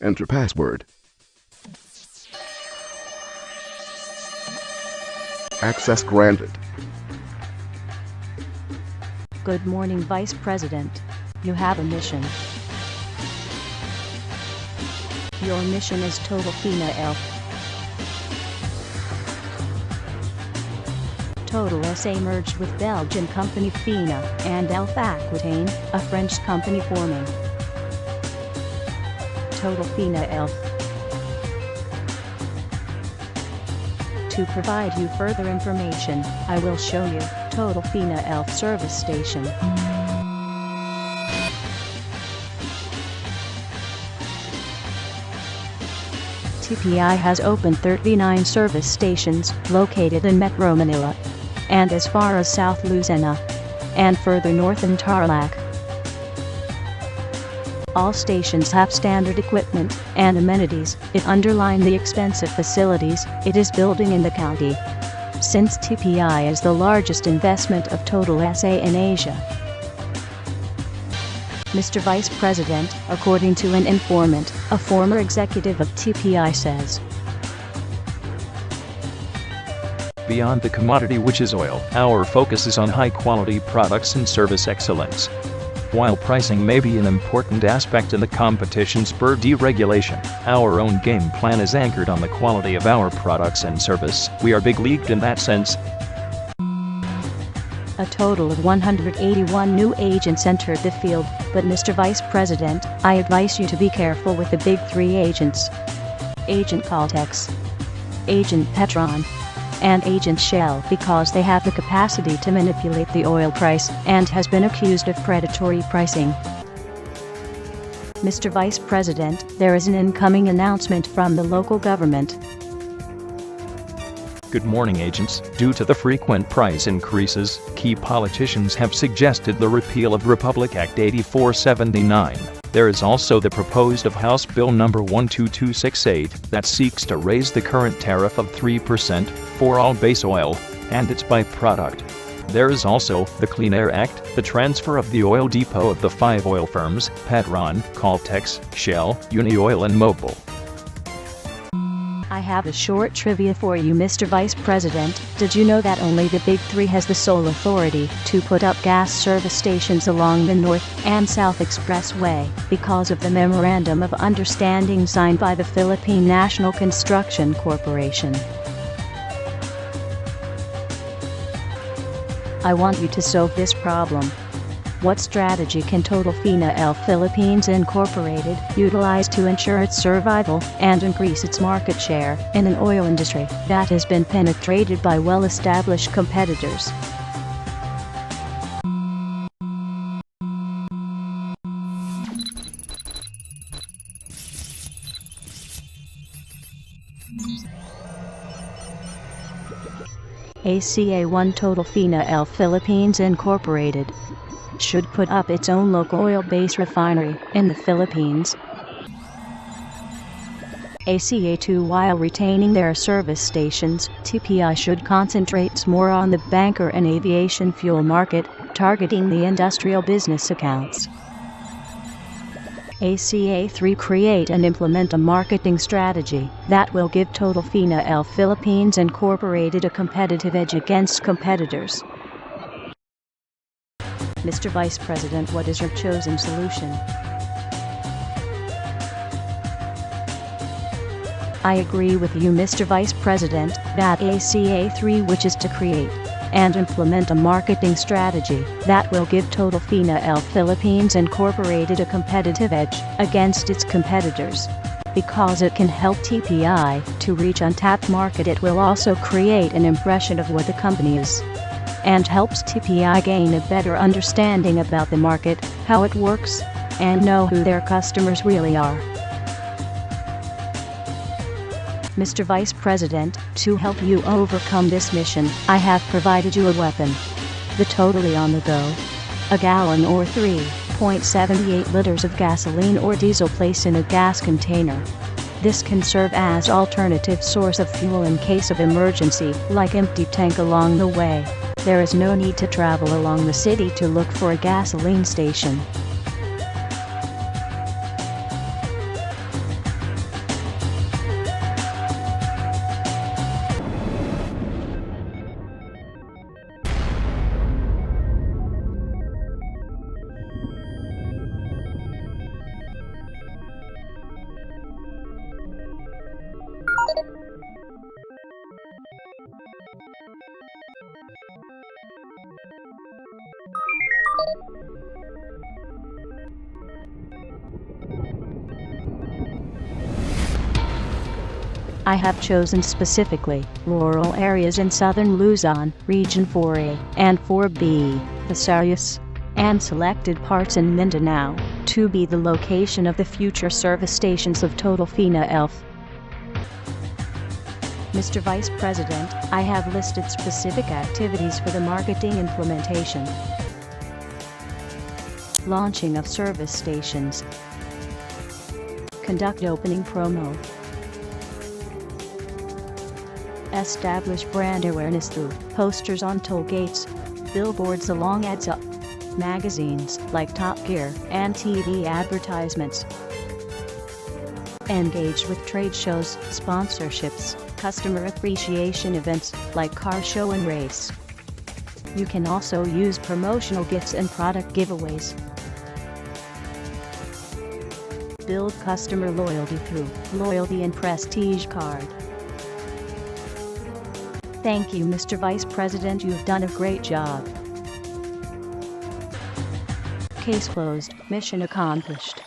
Enter password. Access granted. Good morning, Vice President. You have a mission. Your mission is TotalFinaElf. Total SA merged with Belgian company Fina and Elf Aquitaine, a French company forming TotalFinaElf. To provide you further information, I will show you TotalFinaElf service station. TPI has opened 39 service stations located in Metro Manila and as far as South Lucena and further north in Tarlac. All stations have standard equipment and amenities. It underline the expensive facilities it is building in the county. Since TPI is the largest investment of Total SA in Asia. Mr. Vice President, according to an informant, a former executive of TPI says, beyond the commodity which is oil, our focus is on high-quality products and service excellence. While pricing may be an important aspect in the competition-spurred deregulation, our own game plan is anchored on the quality of our products and service. We are big-leagued in that sense. A total of 181 new agents entered the field, but Mr. Vice President, I advise you to be careful with the big three agents. Agent Caltex, Agent Petron, and Agent Shell, because they have the capacity to manipulate the oil price and has been accused of predatory pricing. Mr. Vice President, there is an incoming announcement from the local government. Good morning, agents. Due to the frequent price increases, key politicians have suggested the repeal of Republic Act 8479. There is also the proposed of House Bill number 12268 that seeks to raise the current tariff of 3% for all base oil and its byproduct. There is also the Clean Air Act, the transfer of the oil depot of the 5 oil firms, Petron, Caltex, Shell, Unioil and Mobil. I have a short trivia for you, Mr. Vice President. Did you know that only the Big Three has the sole authority to put up gas service stations along the North and South Expressway because of the Memorandum of Understanding signed by the Philippine National Construction Corporation? I want you to solve this problem. What strategy can TotalFinaElf Philippines Incorporated utilize to ensure its survival and increase its market share in an oil industry that has been penetrated by well-established competitors? ACA1 TotalFinaElf Philippines Incorporated should put up its own local oil-based refinery in the Philippines. ACA2 while retaining their service stations, TPI should concentrate more on the banker and aviation fuel market, targeting the industrial business accounts. ACA3 create and implement a marketing strategy that will give TotalFinaElf Philippines Incorporated a competitive edge against competitors. Mr. Vice President, what is your chosen solution? I agree with you, Mr. Vice President, that ACA3, which is to create and implement a marketing strategy that will give TotalFinaElf Philippines Incorporated a competitive edge against its competitors. Because it can help TPI to reach untapped market, it will also create an impression of what the company is and helps TPI gain a better understanding about the market, how it works, and know who their customers really are. Mr. Vice President, to help you overcome this mission, I have provided you a weapon. The Totally On The Go. A gallon or 3.78 liters of gasoline or diesel placed in a gas container. This can serve as alternative source of fuel in case of emergency, like empty tank along the way. There is no need to travel along the city to look for a gasoline station. I have chosen specifically rural areas in southern Luzon, Region 4A and 4B, Visayas, and selected parts in Mindanao to be the location of the future service stations of TotalFinaElf. Mr. Vice President, I have listed specific activities for the marketing implementation. Launching of service stations. Conduct opening promo. Establish brand awareness through posters on toll gates, billboards along EDSA, magazines like Top Gear, and TV advertisements. Engage with trade shows, sponsorships, customer appreciation events like car show and race. You can also use promotional gifts and product giveaways. Build customer loyalty through loyalty and prestige card. Thank you, Mr. Vice President. You've done a great job. Case closed. Mission accomplished.